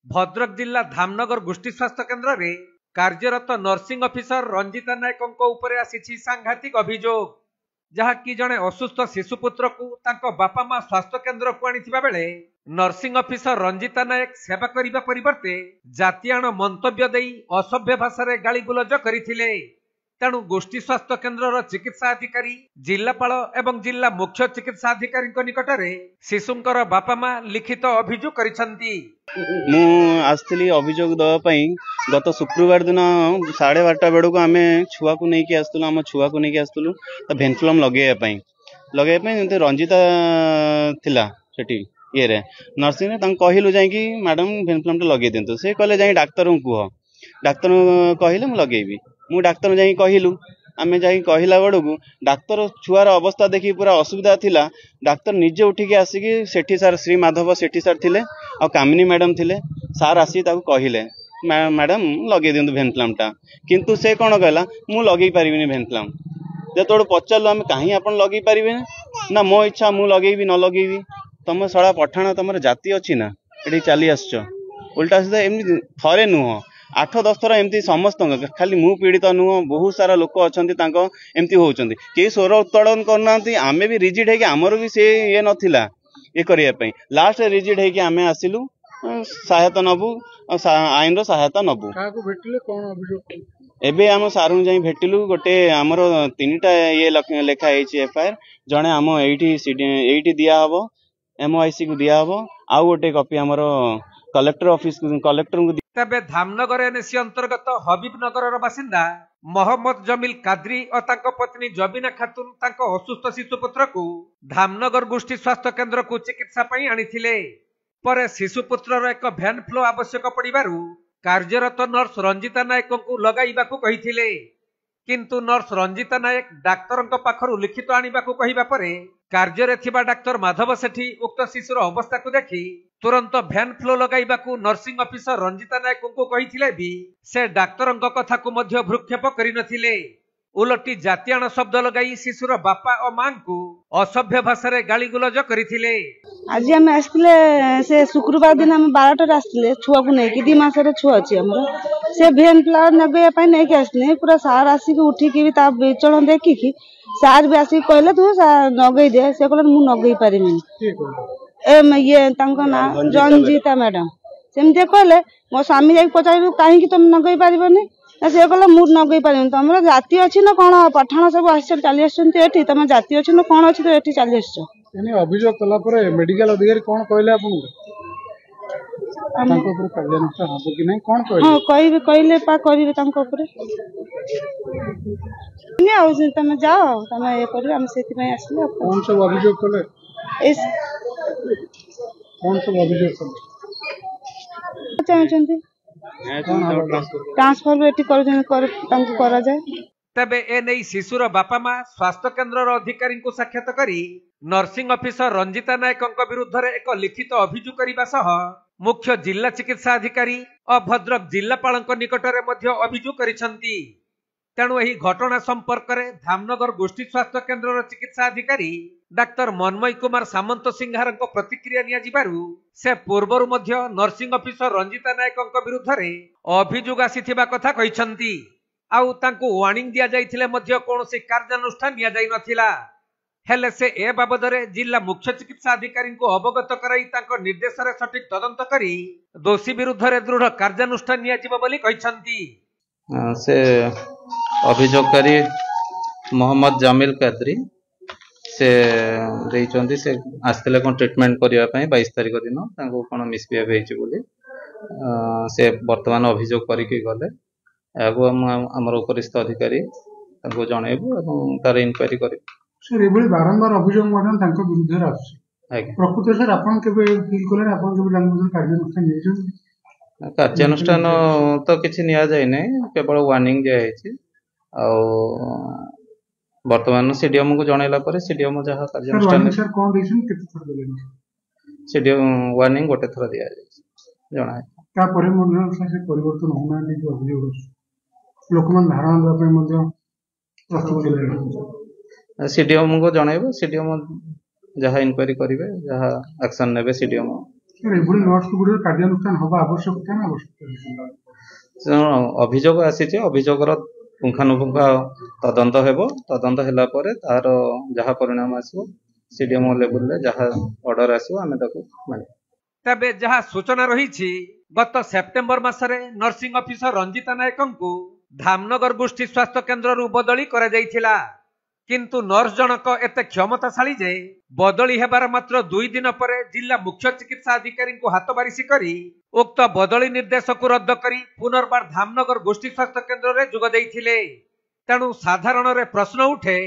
भद्रक जिला धामनगर गोष्ठी स्वास्थ्य केन्द्र रे कार्यरत नर्सिंग ऑफिसर रंजिता नायक उपरे आसी सांघातिक अभियोग जहाँकि जड़े असुस्थ शिशुपुत्र को तांको बापा माँ स्वास्थ्य केन्द्र को आनी बेले नर्सिंग ऑफिसर रंजिता नायक सेवा करने परिवर्ते जातियाण मंतव्य देई असभ्य भाषा गाली गुलज करथिले। तेणु गोष्ठी स्वास्थ्य केन्द्र चिकित्सा अधिकारी जिलापाल एवं जिला मुख्य चिकित्सा अधिकारी निकट में शिशुंकर बापा माँ लिखित अभियोग करिसंती। मु आसली अभियोग दवाई गत शुक्रवार दिन 12:30 बेड़ू आम छुआ को लेकिन आसलु आम छुआ को लेकिन आसलु भेन्फुलम लगे रंजिता थिला सेठी ये नर्सिंग कहलु जा मैडम भेन्फुलम लगे दिंतु से कहले जा डाक्तर कह डाक्तर कहले मुझे लगेबी मु डाक्तर जा कहलु आम जा कहला बेड़ू डाक्तर छुआर अवस्था देखी पूरा असुविधा थिला। डाक्तर निजे उठिकी आसिकी सेठी सार श्री माधव सेठी सार थिले आ कामिनी मैडम थिले सार आसी कहले मैडम लगे दिंतु भेन्फुलमटा किंतु से कौन कहला मु लगे पारिबिनी भेन्फुलम जो पचारू आम कहीं आप लगे पारे ना मो इच्छा मु लगेबी न लगेबी तुम सड़ा पठाण तुम जाति अच्छी ना ये चली आस उल्टा सीधा एमती थे नुह 8-10 थर एमती समस्त खाली मु पीड़ित नुह बहुत सारा लोक अच्छा एमती होती कई स्वर उत्तोलन करना आम भी रिजिड है आमर भी से ये नाला ये करने लास्ट रिजिड है आम आसिलु सहायता नबू आईन सहायता नबू एबे आम सारू जा भेटिलु गोटे आमर 3टा ये लेखाई एफआईआर जड़े आम ये दिया हम एमओआईसी को दिया हम आउ गोटे कॉपी आमर कलेक्टर ऑफिस कलेक्टर को तबे धामनगर एनएसी अंतर्गत हबीबनगर बासिंदा मोहम्मद जमील कादरी और तांको पत्नी जबीना खातून तांको असुस्थ शिशुपुत्र को धामनगर गोष्ठी स्वास्थ्य केन्द्र को चिकित्सा पई आनिथिले। पर शिशुपुत्रर एक भैन फ्लो आवश्यक पड़िबारु कार्यरत नर्स रंजिता नायक को लगाइबाकू कहिथिले किंतु नर्स रंजिता नायक डाक्तर पाखरु लिखित आनिबाकू कहिबा परे कार्य थिबा डाक्तर माधव सेठी उक्त शिशुर अवस्था को देखि तुरंत भैन फ्लो लगाइबाकू नर्सिंग ऑफिसर रंजिता नायक को कहिथिले भी से डाक्तर कथा को मध्य भ्रुक्षेप करिनथिले। उलटी जातियाण शब्द लगाई शिशुर बापा और मां को असभ्य भाषा गाली गुलज करथिले। आज आम आसले से शुक्रवार दिन आम 12 आसले छुआ को लेकिन 2 मासर छुआ अच्छी आमर से भेन फ्लावर नगेया नहीं आसने पूरा सार आसिक उठिकी भी विचरण देखिकी सार भी आसिक कहले तू नगई दे से कहले मु नगई पारिमिनी ये ना रंजिता मैडम सेमती कहले मो स्वामी जा पचार कहीं तुम नगई पारबनी से कहला मु नगई पार तुम जाति अच्छी ना कौन पठाण सब आस चली आसती तुम जाति अच्छी ना कौन अच्छी तो ये चली आस अभियोग कला मेडिकल अधिकारी कौन कहले कहले तुम जाओ तुम ये कर कौन सब अभियोग कले कौन सब अभियोग चाहते ट्रांसफर करा जाए। तबे एने शिशुर बापा माँ स्वास्थ्य केन्द्र अधिकारी को साक्षात करी नर्सिंग ऑफिसर रंजिता नायक विरुद्ध रे एक लिखित अभियोग करने सह मुख्य जिला चिकित्सा अधिकारी और भद्रक जिलापाल निकट में अभियोग करिसंती। तेणु यही घटना संपर्क में धामनगर गोष्ठी स्वास्थ्य केन्द्र चिकित्सा अधिकारी डाक्तर मनमय कुमार सामंत सिंहार प्रतिक्रिया नियाजिबारु से पूर्वरु मध्य नर्सिंग ऑफिसर रंजिता नायक विरुद्ध रे अभियोग आसीथिबा कथा कहिसंती। आउ तांको वार्निंग दिया जाइथिले मध्य कोनोसी कार्यानुष्ठान निया जाई नथिला हेले से ए बाबदरे जिला मुख्य चिकित्सा अधिकारी को अवगत कराई तांको निर्देश रे सठिक तदंत करी दोषी विरुद्ध रे दृढ़ कार्यानुष्ठान निया जिवो बोली कहिसंती। से अभियोगकारी मोहम्मद जमील कादरी से देइचंदी से आस्तेले कोन ट्रीटमेंट करिया पई 22 तारिख दिन तांको कोन मिसबिहेव हेछि बोली से वर्तमान अभियोग करिके गले एगो हमर उपरिस्थ अधिकारी तांको जणेबो एवं तार इंक्वायरी करी सर एबोली बारंबार अभियोग मडन तांको विरुद्ध रे आछि प्रकृति सर आपण केबे फील करले आपण केबे लांगुन कार्यानुष्ठान नेजो कार्यानुष्ठान तो किछि निया जाय नै केवल वार्निंग दिया हेछि आ वर्तमान सीडीएम को जणैला पर सीडीएम जहा कार्यानुष्ठान सर कोन दिसन केते थर देले सीडीएम वार्निंग गोटे थर दिया जाय जणा ता परे मन से परिवर्तन होना नै जो अभियोग लोकमान धारणा दे पे मध्य प्रस्तुत केले सीडीएम को जणैबो सीडीएम जहा इंक्वायरी करिवे जहा एक्शन नेबे सीडीएम ଏଭଳି ନର୍ସ ଗୁଡିକ କାର୍ଯ୍ୟାନୁଷ୍ଠାନ ହବା ଆବଶ୍ୟକତା ନା ଆବଶ୍ୟକତା ଅଭିଯୋଗ ଆସିଛି, ଅଭିଯୋଗର ପୁଙ୍ଖାନୁପୁଙ୍ଖ ତଦନ୍ତ ହେବ। ତଦନ୍ତ ହେଲା ପରେ ତାର ଯାହା ପରିଣାମ ଆସିବ ସିଡିଏମଓ ଲେବୁଲରେ ଯାହା ଅର୍ଡର ଆସିବ ଆମେ ତାକୁ ମାନିବୁ। ତେବେ ଯାହା ସୂଚନା ରହିଛି, ଗତ ସେପ୍ଟେମ୍ବର ମାସରେ ନର୍ସିଂ ଅଫିସର ରଞ୍ଜିତା ନାୟକଙ୍କୁ ଧାମନଗର ଗୋଷ୍ଠୀ ସ୍ୱାସ୍ଥ୍ୟ କେନ୍ଦ୍ରରୁ ବଦଳି କରାଯାଇଥିଲା। କିନ୍ତୁ ନର୍ସ ଜଣକ ଏତେ କ୍ଷମତାଶାଳୀ ଯେ ବଦଳି ହେବାର ମାତ୍ର 2 ଦିନ ପରେ ଜିଲ୍ଲା ମୁଖ୍ୟ ଚିକିତ୍ସା ଅଧିକାରୀଙ୍କୁ ହାତବାରିସି କରି ଉକ୍ତ ବଦଳି ନିର୍ଦ୍ଦେଶକୁ ରଦ୍ଦ କରି ପୁନର୍ବାର ଧାମନଗର ଗୋଷ୍ଠୀ ସ୍ୱାସ୍ଥ୍ୟ କେନ୍ଦ୍ରରେ ଯୋଗ ଦେଇଥିଲେ। ତେଣୁ ସାଧାରଣରେ ପ୍ରଶ୍ନ ଉଠେ,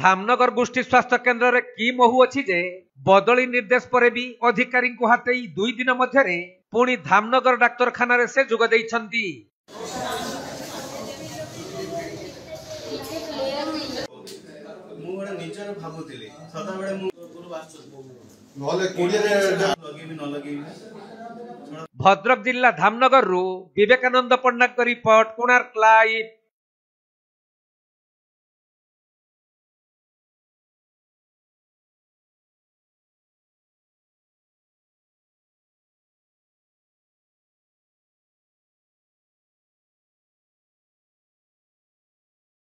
ଧାମନଗର ଗୋଷ୍ଠୀ ସ୍ୱାସ୍ଥ୍ୟ କେନ୍ଦ୍ରରେ କି ମହୁ ଅଛି ଯେ ବଦଳି ନିର୍ଦ୍ଦେଶ ପରେ ବି ଅଧିକାରୀଙ୍କୁ ହାତେଇ 2 ଦିନ ମଧ୍ୟରେ ପୁଣି ଧାମନଗର ଡାକ୍ତରଖାନାରେ ସେ ଯୋଗ ଦେଇଛନ୍ତି। ଭଦ୍ରକ ଜିଲ୍ଲା ଧାମନଗରରୁ ବିବେକାନନ୍ଦ ପଣ୍ଡାଙ୍କ ରିପୋର୍ଟ, କୋଣାର୍କ ଲାଇଭ୍।